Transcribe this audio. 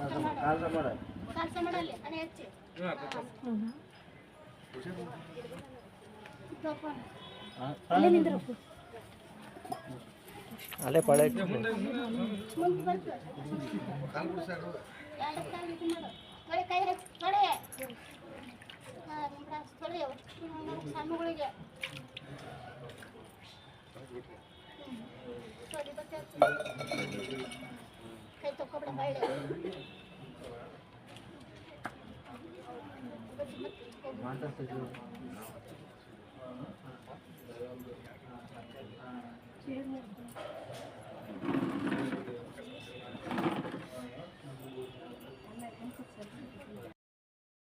ಕಾಲ್ಸ ಮಾಡಲ್ಲಿ ಅನೆ ಹೆಚ್ಚಿ ಅಲ್ಲೇ ನಿಂದ್ರಪ್ಪ ಅಲ್ಲೇ ಪಳೆ ಮುಂದೆ ಬರ್ತು ಕಾಲ್ ಬಿಡ್ಸಾಡು ಎರಡು ಕಾಲ್ ಇದು ಮಾಡು ತೊಳೆ ಕೈ ಹೆಚ್ಚಿ ತೊಳೆ ನಿಮ್ಮ ತೊಳೆ ಸಣ್ಣಗಳಿಗೆ ತೊಳೆ ಬತ್ತೆ ಕೈ ತಕ್ಕೊಬಿಡ ಬಾಳೆ